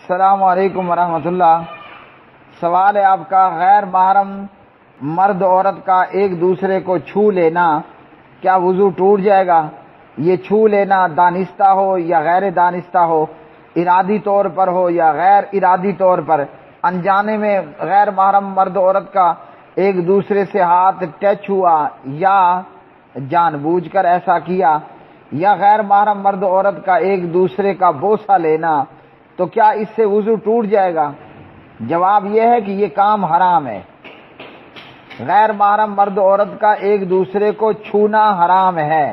السلام علیکم ورحمۃ اللہ۔ سوال ہے آپ کا، غیر محرم مرد عورت کا ایک دوسرے کو چھو لینا کیا وضو ٹوٹ جائے گا؟ یہ چھو لینا دانستہ ہو یا غیر دانستہ ہو، ارادی طور پر ہو یا غیر ارادی طور پر، انجانے میں غیر محرم مرد عورت کا ایک دوسرے سے ہاتھ ٹچ ہوا یا جان بوجھ کر ایسا کیا، یا غیر محرم مرد عورت کا ایک دوسرے کا بوسہ لینا، تو کیا اس سے وضو ٹوٹ جائے گا؟ جواب یہ ہے کہ یہ کام حرام ہے۔ غیر محرم مرد عورت کا ایک دوسرے کو چھونا حرام ہے،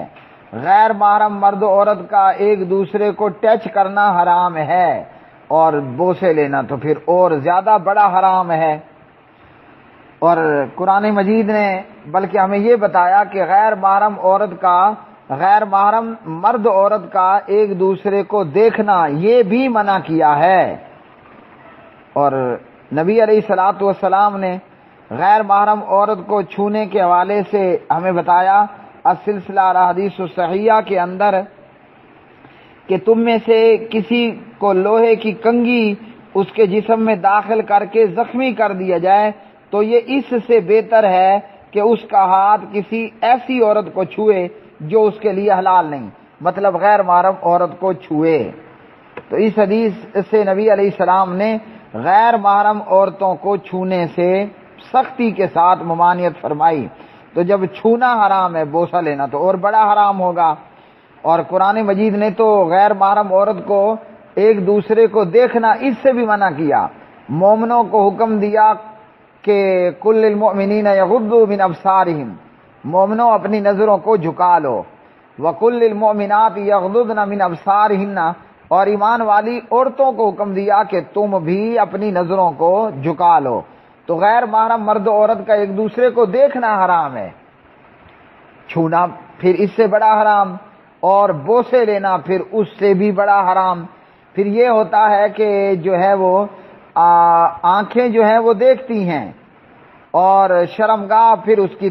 غیر محرم مرد عورت کا ایک دوسرے کو ٹچ کرنا حرام ہے، اور بوسے لینا تو پھر اور زیادہ بڑا حرام ہے۔ اور قرآن مجید نے بلکہ ہمیں یہ بتایا کہ غیر محرم مرد عورت کا ایک دوسرے کو دیکھنا یہ بھی منع کیا ہے۔ اور نبی علیہ الصلوۃ والسلام نے غیر محرم عورت کو چھونے کے حوالے سے ہمیں بتایا السلسلہ الاحادیث الصحیحہ کے اندر کہ تم میں سے کسی کو لوہے کی کنگھی اس کے جسم میں داخل کر کے زخمی کر دیا جائے تو یہ اس سے بہتر ہے کہ اس کا ہاتھ کسی ایسی عورت کو چھوئے جو اس کے لیے حلال نہیں، مطلب غیر محرم عورت کو چھوئے۔ تو اس حدیث سے نبی علیہ السلام نے غیر محرم عورتوں کو چھونے سے سختی کے ساتھ ممانعت فرمائی۔ تو جب چھونا حرام ہے، بوسہ لینا تو اور بڑا حرام ہوگا۔ اور قرآن مجید نے تو غیر محرم عورت کو ایک دوسرے کو دیکھنا اس سے بھی منع کیا۔ مومنوں کو حکم دیا کہ کل المؤمنین یغضوا من ابصارہم، مومنوں اپنی نظروں کو جھکا لو، وکل المؤمنات یغضضن من ابصارہن، اور ایمان والی عورتوں کو حکم دیا کہ تم بھی اپنی نظروں کو جھکا لو۔ تو غیر محرم مرد عورت کا ایک دوسرے کو دیکھنا حرام ہے، چھونا پھر اس سے بڑا حرام، اور بوسے لینا پھر اس سے بھی بڑا حرام۔ پھر یہ ہوتا ہے کہ جو ہے وہ آنکھیں جو ہیں وہ دیکھتی ہیں، اور شرمگاہ پھر اس کی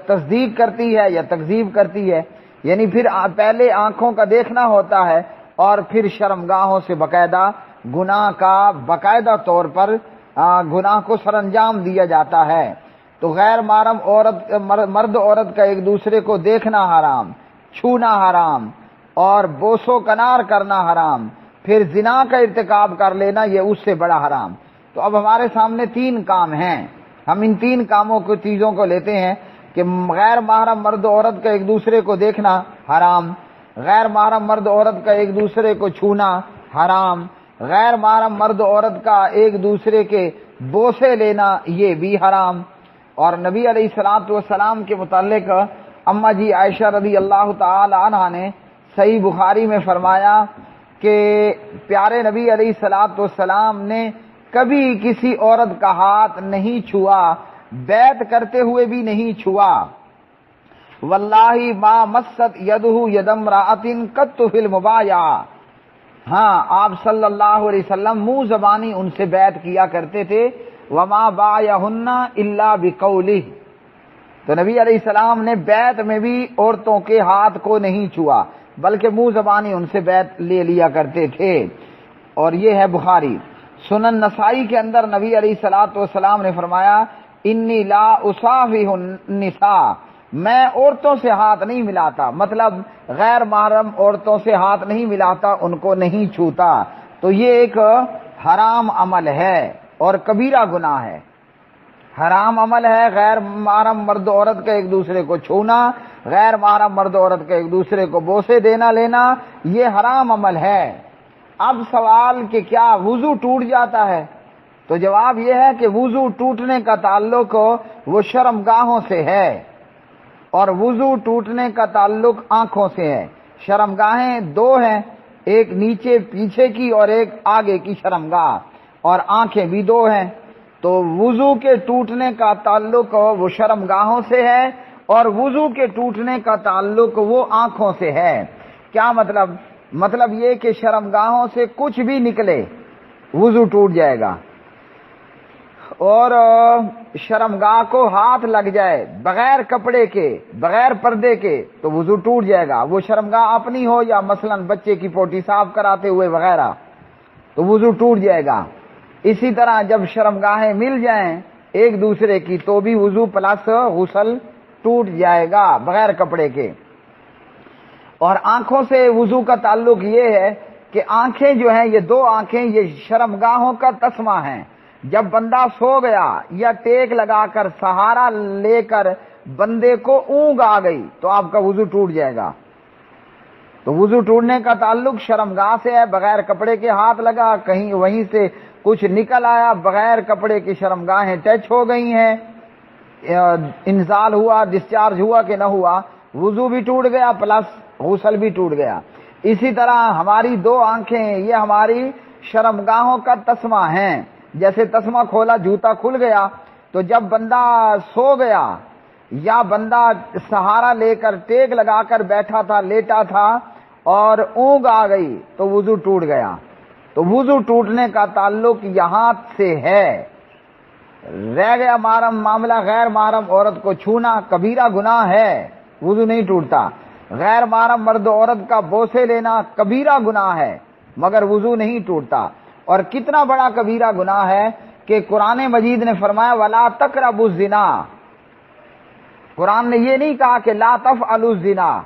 تصدیق کرتی ہے یا تکذیب کرتی ہے، یعنی پھر پہلے آنکھوں کا دیکھنا ہوتا ہے اور پھر شرمگاہوں سے باقاعدہ گناہ کا باقاعدہ طور پر گناہ کو سر انجام دیا جاتا ہے۔ تو غیر محرم مرد عورت کا ایک دوسرے کو دیکھنا حرام، چھونا حرام، اور بوسو کنار کرنا حرام، پھر زنا کا ارتکاب کر لینا یہ اس سے بڑا حرام۔ تو اب ہمارے سامنے تین کام ہیں، ہم ان تین کاموں کو چیزوں کو لیتے ہیں کہ غیر محرم مرد عورت کا ایک دوسرے کو دیکھنا حرام، غیر محرم مرد عورت کا ایک دوسرے کو چھونا حرام، غیر محرم مرد عورت کا ایک دوسرے کے بوسے لینا یہ بھی حرام۔ اور نبی علیہ الصلوۃ والسلام کے متعلق اماں جی عائشہ رضی اللہ تعالی عنہا نے صحیح بخاری میں فرمایا کہ پیارے نبی علیہ الصلوۃ والسلام نے کبھی کسی عورت کا ہاتھ نہیں چھوا، بیعت کرتے ہوئے بھی نہیں چھوا۔ واللہ ما مست یدہ ید امرأۃ قط فی المبایعہ، ہاں آپ صلی اللہ علیہ وسلم منہ زبانی ان سے بیعت کیا کرتے تھے، وما بایعہن الا بقولہ، تو نبی علیہ السلام نے بیعت میں بھی عورتوں کے ہاتھ کو نہیں چھوا بلکہ منہ زبانی ان سے بیعت لے لیا کرتے تھے۔ اور یہ ہے بخاری۔ سنن نسائی کے اندر نبی علیہ الصلوۃ والسلام نے فرمایا انی لا اصافح النساء، میں عورتوں سے ہاتھ نہیں ملاتا، مطلب غیر محرم عورتوں سے ہاتھ نہیں ملاتا، ان کو نہیں چھوتا۔ تو یہ ایک حرام عمل ہے اور کبیرہ گناہ ہے، حرام عمل ہے غیر محرم مرد عورت کا ایک دوسرے کو چھونا، غیر محرم مرد عورت کا ایک دوسرے کو بوسے دینا لینا، یہ حرام عمل ہے۔ اب سوال کہ کیا وضو ٹوٹ جاتا ہے؟ تو جواب یہ ہے کہ وضو ٹوٹنے کا تعلق وہ شرمگاہوں سے ہے، اور وضو ٹوٹنے کا تعلق آنکھوں سے ہے۔ شرمگاہیں دو ہیں، ایک نیچے پیچھے کی اور ایک آگے کی شرمگاہ، اور آنکھیں بھی دو ہیں۔ تو وضو کے ٹوٹنے کا تعلق وہ شرمگاہوں سے ہے، اور وضو کے ٹوٹنے کا تعلق وہ آنکھوں سے ہے۔ کیا مطلب یہ کہ شرمگاہوں سے کچھ بھی نکلے وضو ٹوٹ جائے گا، اور شرمگاہ کو ہاتھ لگ جائے بغیر کپڑے کے بغیر پردے کے تو وضو ٹوٹ جائے گا، وہ شرمگاہ اپنی ہو یا مثلا بچے کی پوٹی صاف کراتے ہوئے وغیرہ۔ تو وضو ٹوٹ جائے گا۔ اسی طرح جب شرمگاہیں مل جائیں ایک دوسرے کی تو بھی وضو پلس غسل ٹوٹ جائے گا بغیر کپڑے کے۔ اور آنکھوں سے وضو کا تعلق یہ ہے کہ آنکھیں جو ہیں، یہ دو آنکھیں یہ شرمگاہوں کا تسمہ ہیں۔ جب بندہ سو گیا یا ٹیک لگا کر سہارا لے کر بندے کو اونگ آ گئی تو آپ کا وضو ٹوٹ جائے گا۔ تو وضو ٹوٹنے کا تعلق شرمگاہ سے ہے، بغیر کپڑے کے ہاتھ لگا، کہیں وہیں سے کچھ نکل آیا، بغیر کپڑے کی شرمگاہیں ٹچ ہو گئی ہیں، انزال ہوا، ڈسچارج ہوا کہ نہ ہوا، وضو بھی ٹوٹ گیا پلس غسل بھی ٹوٹ گیا۔ اسی طرح ہماری دو آنکھیں یہ ہماری شرمگاہوں کا تسمہ ہیں۔ جیسے تسمہ کھولا، جوتا کھل گیا، تو جب بندہ سو گیا یا بندہ سہارا لے کر ٹیک لگا کر بیٹھا تھا، لیٹا تھا اور اونگ آ گئی تو وضو ٹوٹ گیا۔ تو وضو ٹوٹنے کا تعلق یہاں سے ہے۔ رہ گیا محرم معاملہ، غیر محرم عورت کو چھونا کبیرہ گناہ ہے، وضو نہیں ٹوٹتا۔ غیر محرم مرد و عورت کا بوسے لینا کبیرہ گناہ ہے مگر وضو نہیں ٹوٹتا۔ اور کتنا بڑا کبیرہ گناہ ہے کہ قرآن مجید نے فرمایا وَلَا تَقْرَبُوا الزِّنَا۔ قرآن نے یہ نہیں کہا کہ لا تفعلوا الزنا،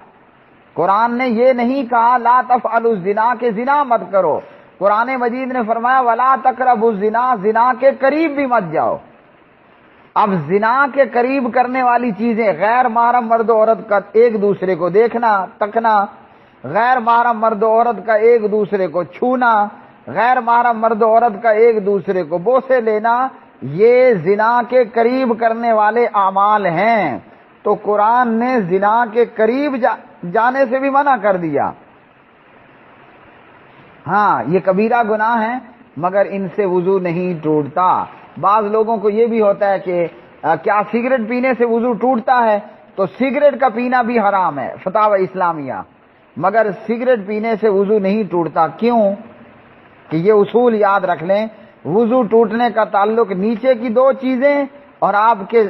قرآن نے یہ نہیں کہا لا تفعلوا الزنا کہ زنا مت کرو، قرآن مجید نے فرمایا وَلَا تَقْرَبُوا الزِّنَا، زنا کے قریب بھی مت جاؤ۔ اب زنا کے قریب کرنے والی چیزیں غیر محرم مرد و عورت کا ایک دوسرے کو دیکھنا تکنا، غیر محرم مرد و عورت کا ایک دوسرے کو چھونا، غیر محرم مرد و عورت کا ایک دوسرے کو بوسے لینا، یہ زنا کے قریب کرنے والے اعمال ہیں۔ تو قرآن نے زنا کے قریب جانے سے بھی منع کر دیا۔ ہاں یہ کبیرہ گناہ ہیں مگر ان سے وضو نہیں ٹوٹتا۔ بعض لوگوں کو یہ بھی ہوتا ہے کہ کیا سگریٹ پینے سے وضو ٹوٹتا ہے؟ تو سگریٹ کا پینا بھی حرام ہے فتاوی اسلامیہ، مگر سگریٹ پینے سے وضو نہیں ٹوٹتا۔ کیوں؟ کہ یہ اصول یاد رکھ لیں، وضو ٹوٹنے کا تعلق نیچے کی دو چیزیں اور آپ کے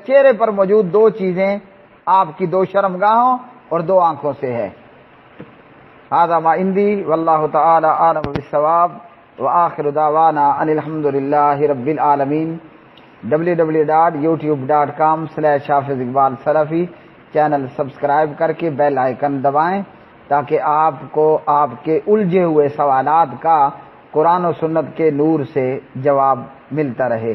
چہرے پر موجود دو چیزیں، آپ کی دو شرمگاہوں اور دو آنکھوں سے ہے۔ ھذا ما عندی واللہ تعالی اعلم بالصواب وآخر دعوانا ان الحمد للہ رب العالمین۔ www.youtube.com/حافظ اقبال سلفی چینل سبسکرائب کر کے بیل آئیکن دبائیں تاکہ آپ کو آپ کے الجھے ہوئے سوالات کا قرآن و سنت کے نور سے جواب ملتا رہے۔